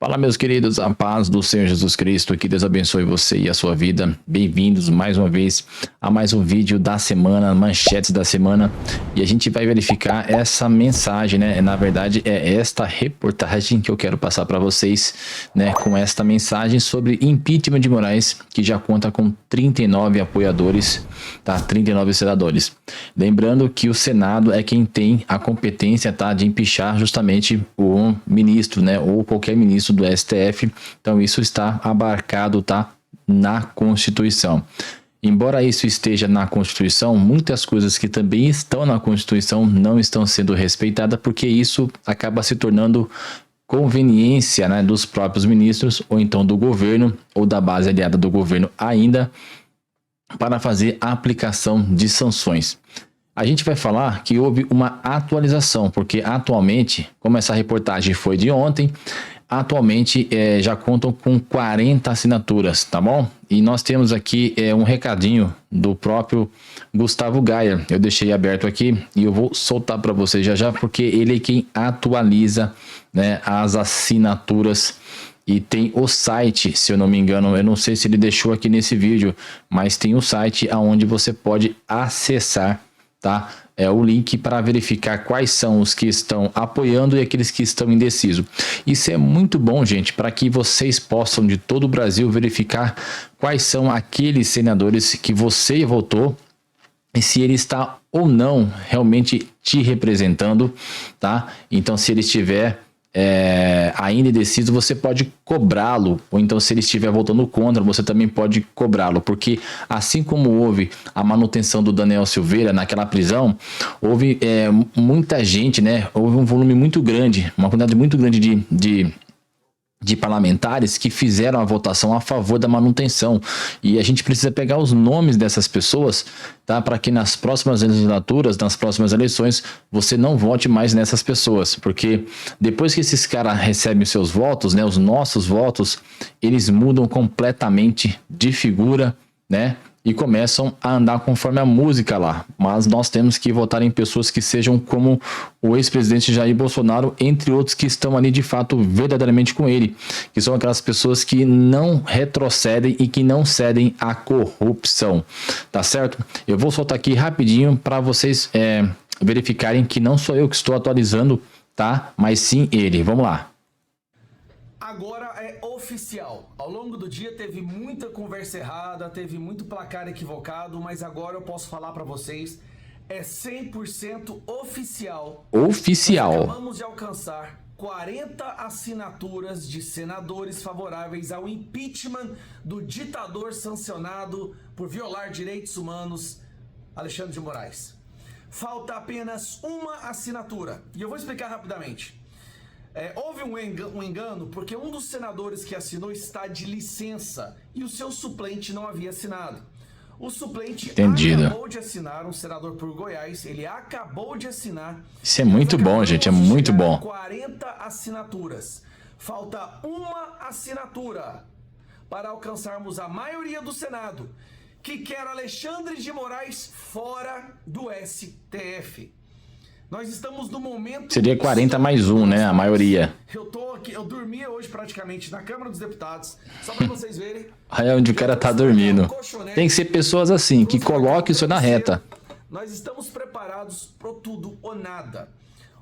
Fala, meus queridos, a paz do Senhor Jesus Cristo, que Deus abençoe você e a sua vida. Bem-vindos mais uma vez a mais um vídeo da semana, manchetes da semana. E a gente vai verificar essa mensagem, né? Na verdade, é esta reportagem que eu quero passar para vocês, né? Com esta mensagem sobre impeachment de Moraes, que já conta com 39 apoiadores, tá? 39 senadores. Lembrando que o Senado é quem tem a competência, tá? De impeachar justamente o ministro, né? Ou qualquer ministro do STF, então isso está abarcado, tá, na Constituição. Embora isso esteja na Constituição, muitas coisas que também estão na Constituição não estão sendo respeitadas, porque isso acaba se tornando conveniência, né, dos próprios ministros, ou então do governo, ou da base aliada do governo ainda, para fazer a aplicação de sanções. A gente vai falar que houve uma atualização, porque atualmente, como essa reportagem foi de ontem, atualmente já contam com 40 assinaturas, tá bom? E nós temos aqui um recadinho do próprio Gustavo Gaia. Eu deixei aberto aqui e eu vou soltar para vocês já já, porque ele é quem atualiza, né, as assinaturas. E tem o site, se eu não me engano, eu não sei se ele deixou aqui nesse vídeo, mas tem o site onde você pode acessar, tá? O link para verificar quais são os que estão apoiando e aqueles que estão indecisos. Isso é muito bom, gente, para que vocês possam de todo o Brasil verificar quais são aqueles senadores que você votou e se ele está ou não realmente te representando, tá? Então, se ele estiver ainda indeciso, você pode cobrá-lo, ou então se ele estiver votando contra, você também pode cobrá-lo, porque assim como houve a manutenção do Daniel Silveira naquela prisão, houve muita gente, né? Houve um volume muito grande, uma quantidade muito grande de parlamentares que fizeram a votação a favor da manutenção, e a gente precisa pegar os nomes dessas pessoas, tá? Para que nas próximas legislaturas, nas próximas eleições, você não vote mais nessas pessoas, porque depois que esses caras recebem os seus votos, né, os nossos votos, eles mudam completamente de figura, né? E começam a andar conforme a música lá. Mas nós temos que votar em pessoas que sejam como o ex-presidente Jair Bolsonaro, entre outros que estão ali de fato verdadeiramente com ele, que são aquelas pessoas que não retrocedem e que não cedem à corrupção, tá certo? Eu vou soltar aqui rapidinho para vocês verificarem que não sou eu que estou atualizando, tá? Mas sim ele. Vamos lá. Agora é oficial. Ao longo do dia teve muita conversa errada, teve muito placar equivocado, mas agora eu posso falar para vocês, é 100% oficial. Oficial. Nós acabamos de alcançar 40 assinaturas de senadores favoráveis ao impeachment do ditador sancionado por violar direitos humanos, Alexandre de Moraes. Falta apenas uma assinatura, e eu vou explicar rapidamente. Houve um engano porque um dos senadores que assinou está de licença e o seu suplente não havia assinado. O suplente acabou de assinar, um senador por Goiás, ele acabou de assinar. Isso é muito bom, gente, é muito bom. 40 assinaturas. Falta uma assinatura para alcançarmos a maioria do Senado, que quer Alexandre de Moraes fora do STF. Nós estamos no momento... Seria 40 mais um, né? A maioria. Eu tô aqui, eu dormia hoje praticamente na Câmara dos Deputados, só para vocês verem. Aí é onde o cara tá dormindo. Tem que ser pessoas assim, que coloquem isso na reta. Nós estamos preparados pro tudo ou nada.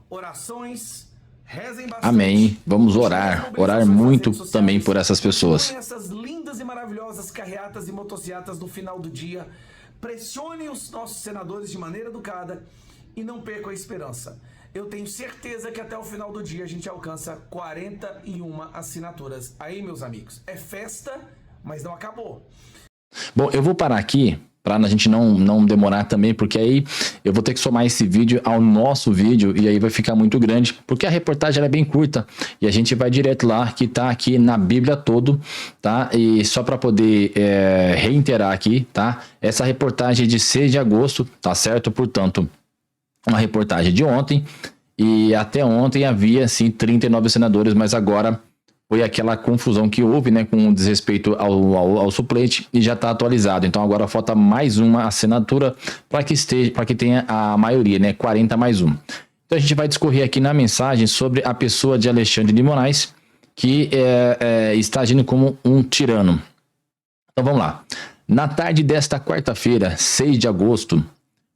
Orações, rezem bastante. Amém. Vamos orar. Orar muito também por essas pessoas. Essas lindas e maravilhosas carreatas e motocicletas no final do dia. Pressionem os nossos senadores de maneira educada. E não percam a esperança. Eu tenho certeza que até o final do dia a gente alcança 41 assinaturas. Aí, meus amigos, é festa, mas não acabou. Bom, eu vou parar aqui para a gente não demorar também, porque aí eu vou ter que somar esse vídeo ao nosso vídeo e aí vai ficar muito grande, porque a reportagem é bem curta e a gente vai direto lá, que tá aqui na Bíblia todo, tá? E só para poder reiterar aqui, tá? Essa reportagem é de 6 de agosto, tá certo? Portanto, uma reportagem de ontem, e até ontem havia sim 39 senadores, mas agora foi aquela confusão que houve, né, com desrespeito ao suplente, e já está atualizado. Então agora falta mais uma assinatura para que tenha a maioria, né, 40 mais um. Então a gente vai discorrer aqui na mensagem sobre a pessoa de Alexandre de Moraes, que está agindo como um tirano. Então vamos lá. Na tarde desta quarta-feira, 6 de agosto,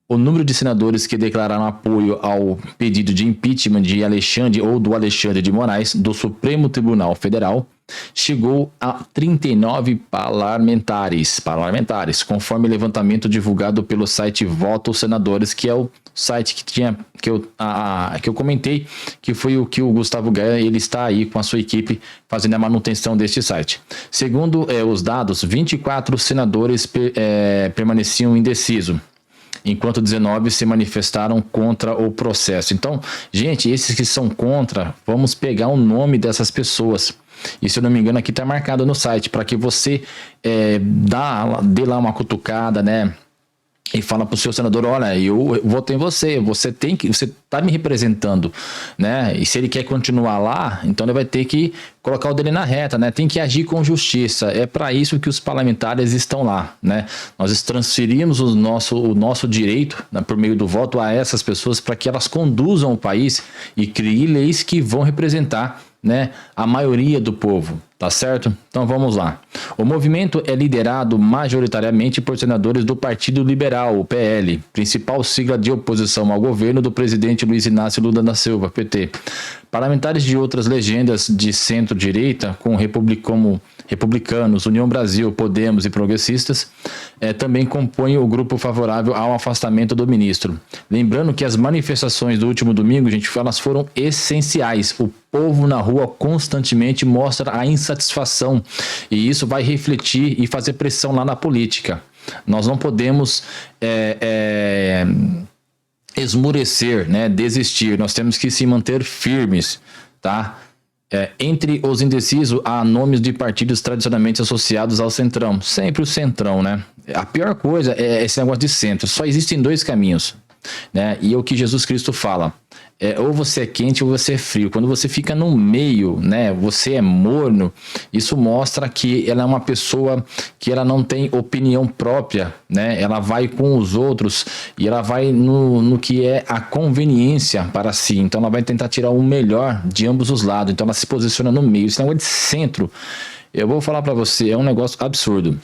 o número de senadores que declararam apoio ao pedido de impeachment de Alexandre ou do Alexandre de Moraes do Supremo Tribunal Federal chegou a 39 parlamentares, conforme levantamento divulgado pelo site Votos Senadores, que é o site que eu comentei, que foi o que o Gustavo Gaia, ele está aí com a sua equipe fazendo a manutenção deste site. Segundo os dados, 24 senadores permaneciam indecisos, enquanto 19 se manifestaram contra o processo. Então, gente, esses que são contra, vamos pegar o nome dessas pessoas. E se eu não me engano, aqui está marcado no site, para que você dê lá uma cutucada, né? E fala para o seu senador, olha, eu votei em você, você está me representando, né? E se ele quer continuar lá, então ele vai ter que colocar o dele na reta, né? Tem que agir com justiça. É para isso que os parlamentares estão lá, né? Nós transferimos o nosso direito, né, por meio do voto a essas pessoas, para que elas conduzam o país e criem leis que vão representar, né, a maioria do povo, tá certo? Então vamos lá. O movimento é liderado majoritariamente por senadores do Partido Liberal, o PL, principal sigla de oposição ao governo do presidente Luiz Inácio Lula da Silva, PT. Parlamentares de outras legendas de centro-direita, como Republicanos, União Brasil, Podemos e Progressistas, também compõem o grupo favorável ao afastamento do ministro. Lembrando que as manifestações do último domingo, gente, elas foram essenciais. O povo na rua constantemente mostra a insatisfação e isso vai refletir e fazer pressão lá na política. Nós não podemos esmurecer, né, desistir. Nós temos que se manter firmes, tá? Entre os indecisos, há nomes de partidos tradicionalmente associados ao Centrão. Sempre o Centrão, né? A pior coisa é esse negócio de centro. Só existem dois caminhos, né? E é o que Jesus Cristo fala. Ou você é quente ou você é frio. Quando você fica no meio, né? Você é morno. Isso mostra que ela é uma pessoa que ela não tem opinião própria, né? Ela vai com os outros e ela vai no que é a conveniência para si. Então ela vai tentar tirar o melhor de ambos os lados. Então ela se posiciona no meio. Esse negócio de centro, eu vou falar para você, é um negócio absurdo.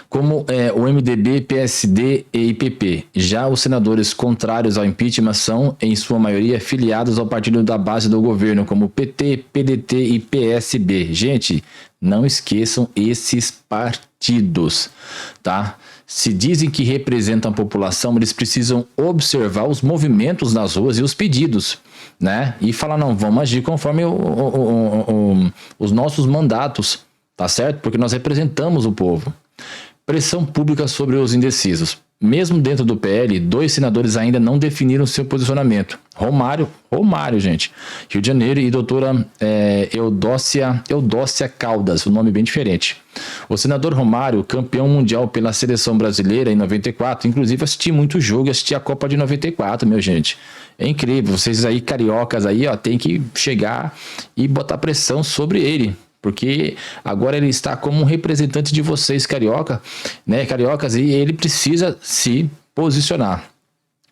Como o MDB, PSD e PP. Já os senadores contrários ao impeachment são, em sua maioria, filiados ao partido da base do governo, como PT, PDT e PSB. Gente, não esqueçam esses partidos, tá? Se dizem que representam a população, eles precisam observar os movimentos nas ruas e os pedidos, né? E falar, não, vamos agir conforme os nossos mandatos, tá certo? Porque nós representamos o povo. Pressão pública sobre os indecisos. Mesmo dentro do PL, 2 senadores ainda não definiram seu posicionamento. Romário, gente, Rio de Janeiro, e doutora Eudócia Caldas, um nome bem diferente. O senador Romário, campeão mundial pela seleção brasileira em 94, inclusive assisti muito jogo, assisti a Copa de 94, meu gente. É incrível, vocês aí cariocas aí, ó, tem que chegar e botar pressão sobre ele. Porque agora ele está como um representante de vocês, cariocas, e ele precisa se posicionar.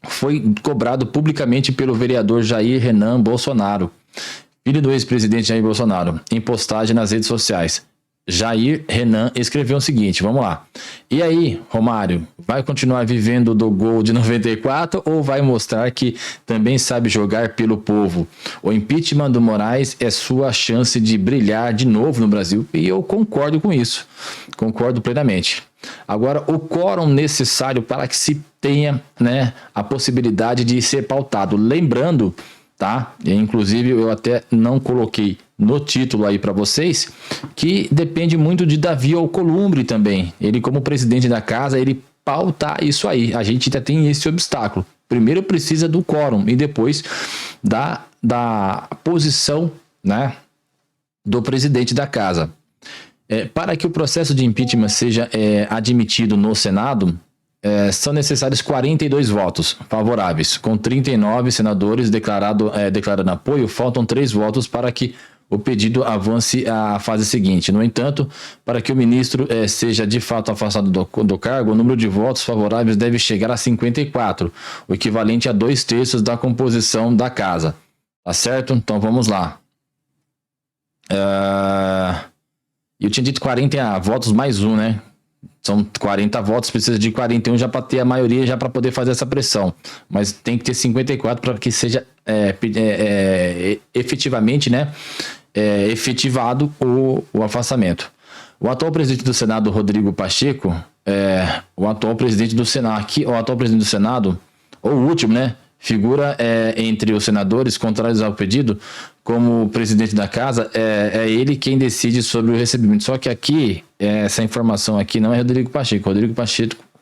Foi cobrado publicamente pelo vereador Jair Renan Bolsonaro, filho do ex-presidente Jair Bolsonaro, em postagem nas redes sociais. Jair Renan escreveu o seguinte, vamos lá. E aí, Romário, vai continuar vivendo do gol de 94 ou vai mostrar que também sabe jogar pelo povo? O impeachment do Moraes é sua chance de brilhar de novo no Brasil e eu concordo com isso, concordo plenamente. Agora, o quórum necessário para que se tenha, né, a possibilidade de ser pautado. Lembrando, tá? Inclusive eu até não coloquei no título aí para vocês, que depende muito de Davi Alcolumbre também. Ele, como presidente da casa, ele pauta isso aí. A gente ainda tem esse obstáculo. Primeiro precisa do quórum e depois da posição, né, do presidente da casa. Para que o processo de impeachment seja admitido no Senado, são necessários 42 votos favoráveis. Com 39 senadores declarando apoio, faltam 3 votos para que o pedido avance à fase seguinte. No entanto, para que o ministro seja de fato afastado do cargo, o número de votos favoráveis deve chegar a 54, o equivalente a 2/3 da composição da casa. Tá certo? Então vamos lá. Eu tinha dito 40 votos mais um, né? São 40 votos, precisa de 41 já para ter a maioria, já para poder fazer essa pressão. Mas tem que ter 54 para que seja efetivamente, né, efetivado o afastamento. O atual presidente do Senado, Rodrigo Pacheco, o atual presidente do Senado, ou o último, né, figura entre os senadores contrários ao pedido, como presidente da casa, é ele quem decide sobre o recebimento. Só que aqui, essa informação aqui não é Rodrigo Pacheco. Rodrigo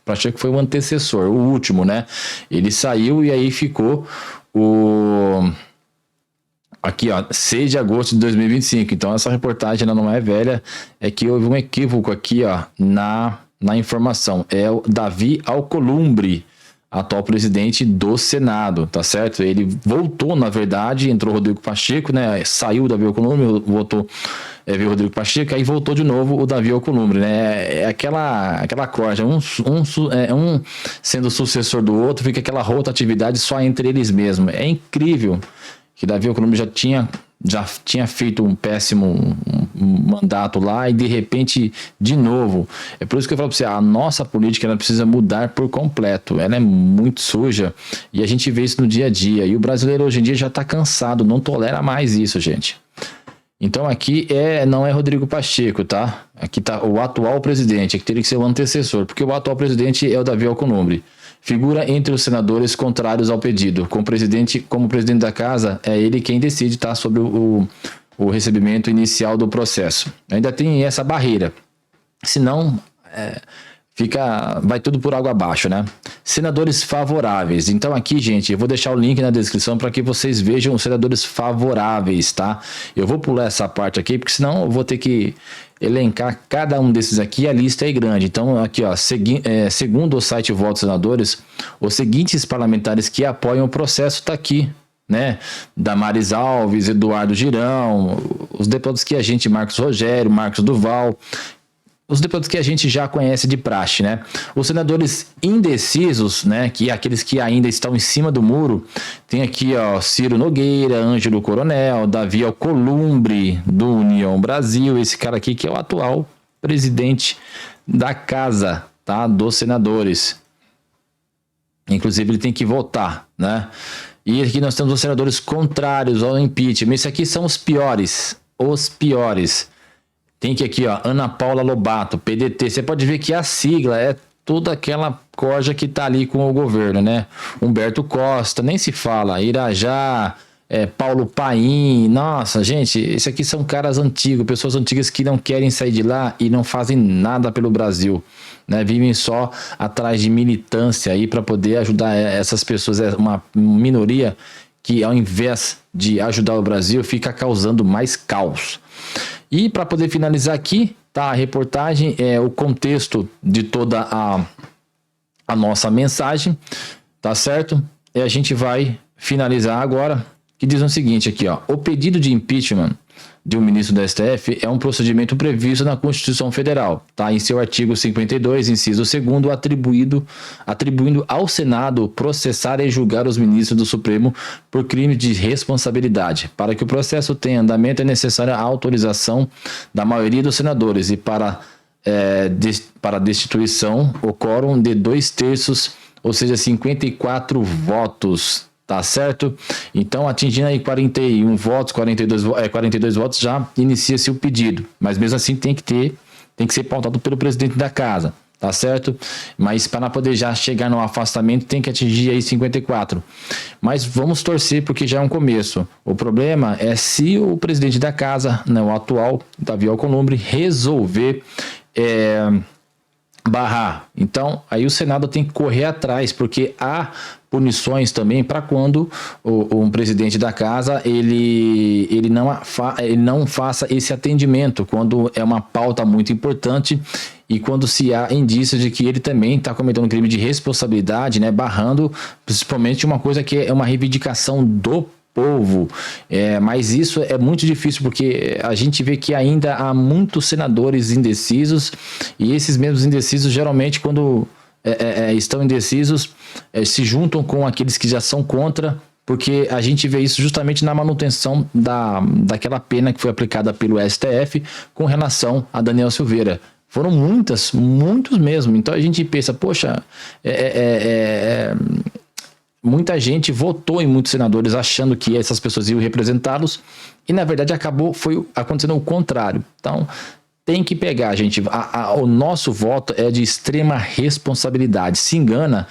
Pacheco foi o antecessor, o último, né? Ele saiu e aí ficou aqui, ó, 6 de agosto de 2025. Então, essa reportagem não é velha, é que houve um equívoco aqui, ó, na informação. É o Davi Alcolumbre, atual presidente do Senado, tá certo? Ele voltou, na verdade, entrou Rodrigo Pacheco, né? Saiu o Davi Alcolumbre, voltou, veio o Rodrigo Pacheco, aí voltou de novo o Davi Alcolumbre, né? É aquela corja, um sendo sucessor do outro, fica aquela rotatividade só entre eles mesmos. É incrível que Davi Alcolumbre já tinha feito um péssimo mandato lá e de repente de novo. É por isso que eu falo para você, a nossa política ela precisa mudar por completo. Ela é muito suja e a gente vê isso no dia a dia. E o brasileiro hoje em dia já está cansado, não tolera mais isso, gente. Então aqui não é Rodrigo Pacheco, tá? Aqui tá o atual presidente, que teria que ser o antecessor, porque o atual presidente é o Davi Alcolumbre. Figura entre os senadores contrários ao pedido. Como presidente da casa, é ele quem decide, tá, sobre o recebimento inicial do processo. Ainda tem essa barreira. Senão, vai tudo por água abaixo, né? Senadores favoráveis. Então aqui, gente, eu vou deixar o link na descrição para que vocês vejam os senadores favoráveis, tá? Eu vou pular essa parte aqui, porque senão eu vou ter que elencar cada um desses aqui, a lista é grande. Então aqui, ó, segundo o site Votos Senadores, os seguintes parlamentares que apoiam o processo tá aqui, né? Damares Alves, Eduardo Girão, os deputados que a gente, Marcos Rogério, Marcos Duval, os deputados que a gente já conhece de praxe, né? Os senadores indecisos, né? Que aqueles que ainda estão em cima do muro, tem aqui, ó, Ciro Nogueira, Ângelo Coronel, Davi Alcolumbre, do União Brasil, esse cara aqui que é o atual presidente da casa, tá? Dos senadores. Inclusive ele tem que votar, né? E aqui nós temos os senadores contrários ao impeachment. Esses aqui são os piores, Tem que aqui, ó, Ana Paula Lobato, PDT. Você pode ver que a sigla é toda aquela corja que tá ali com o governo, né? Humberto Costa, nem se fala. Irajá, Paulo Paim. Nossa, gente, esses aqui são caras antigos, pessoas antigas que não querem sair de lá e não fazem nada pelo Brasil, né? Vivem só atrás de militância aí para poder ajudar essas pessoas. É uma minoria que, ao invés de ajudar o Brasil, fica causando mais caos. E para poder finalizar aqui, tá, a reportagem, o contexto de toda a nossa mensagem, tá certo? E a gente vai finalizar agora, que diz o seguinte aqui, ó: o pedido de impeachment de um ministro do STF é um procedimento previsto na Constituição Federal, tá? Em seu artigo 52, inciso 2º, atribuindo ao Senado processar e julgar os ministros do Supremo por crime de responsabilidade. Para que o processo tenha andamento, é necessária a autorização da maioria dos senadores e para destituição o quórum de 2/3, ou seja, 54 votos. Tá certo? Então, atingindo aí 41 votos, 42 votos, já inicia-se o pedido. Mas mesmo assim tem que ser pautado pelo presidente da casa, tá certo? Mas para poder já chegar no afastamento tem que atingir aí 54. Mas vamos torcer porque já é um começo. O problema é se o presidente da casa, né, o atual, Davi Alcolumbre, resolver barrar. Então, aí o Senado tem que correr atrás, porque há punições também para quando um presidente da casa ele não faça esse atendimento, quando é uma pauta muito importante e quando se há indícios de que ele também está cometendo um crime de responsabilidade, né, barrando principalmente uma coisa que é uma reivindicação do povo. Mas isso é muito difícil porque a gente vê que ainda há muitos senadores indecisos e esses mesmos indecisos geralmente quando estão indecisos se juntam com aqueles que já são contra porque a gente vê isso justamente na manutenção daquela pena que foi aplicada pelo STF com relação a Daniel Silveira. Foram muitos mesmo. Então a gente pensa, poxa, muita gente votou em muitos senadores achando que essas pessoas iam representá-los e na verdade foi acontecendo o contrário. Então tem que pegar, gente. O nosso voto é de extrema responsabilidade. Se engana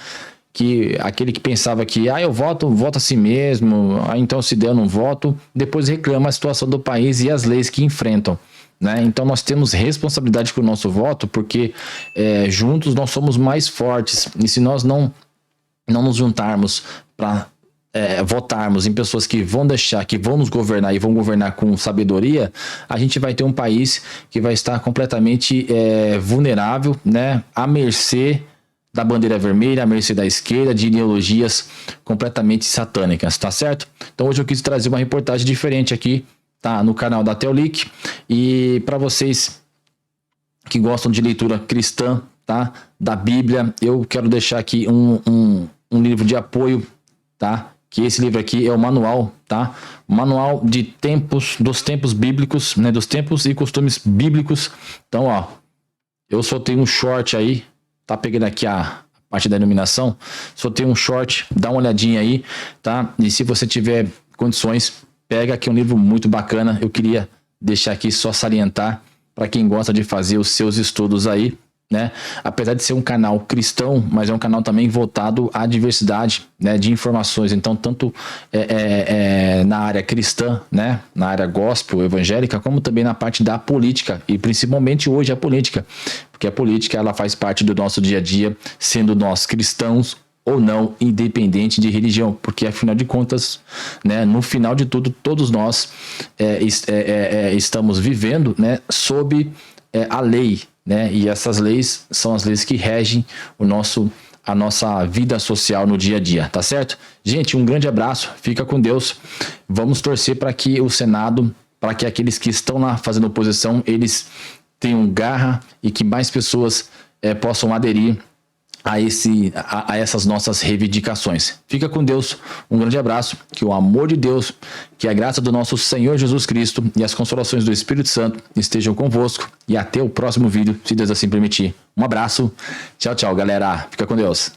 que aquele que pensava que eu voto a si mesmo, então se der eu não voto, depois reclama a situação do país e as leis que enfrentam. Né? Então nós temos responsabilidade com o nosso voto, porque juntos nós somos mais fortes. E se nós não nos juntarmos para votarmos em pessoas que vão nos governar e vão governar com sabedoria, a gente vai ter um país que vai estar completamente vulnerável, né? À mercê da bandeira vermelha, à mercê da esquerda, de ideologias completamente satânicas, tá certo? Então hoje eu quis trazer uma reportagem diferente aqui, tá? No canal da Teolic, e para vocês que gostam de leitura cristã, tá? Da Bíblia, eu quero deixar aqui um livro de apoio, tá? Que esse livro aqui é o manual, tá? Manual dos tempos bíblicos, né? Dos tempos e costumes bíblicos. Então, ó, eu soltei um short aí, tá pegando aqui a parte da iluminação, soltei um short, dá uma olhadinha aí, tá? E se você tiver condições, pega aqui um livro muito bacana. Eu queria deixar aqui só salientar para quem gosta de fazer os seus estudos aí, né? Apesar de ser um canal cristão, mas é um canal também voltado à diversidade, né, de informações. Então, tanto na área cristã, né, na área gospel, evangélica, como também na parte da política, e principalmente hoje a política, porque a política ela faz parte do nosso dia a dia, sendo nós cristãos ou não, independente de religião, porque afinal de contas, né, no final de tudo, todos nós estamos vivendo, né, sob a lei, né? E essas leis são as leis que regem a nossa vida social no dia a dia, tá certo? Gente, um grande abraço, fica com Deus. Vamos torcer para que o Senado, para que aqueles que estão lá fazendo oposição, eles tenham garra e que mais pessoas possam aderir a essas nossas reivindicações. Fica com Deus, um grande abraço, que o amor de Deus, que a graça do nosso Senhor Jesus Cristo e as consolações do Espírito Santo estejam convosco, e até o próximo vídeo, se Deus assim permitir. Um abraço, tchau, tchau, galera, fica com Deus.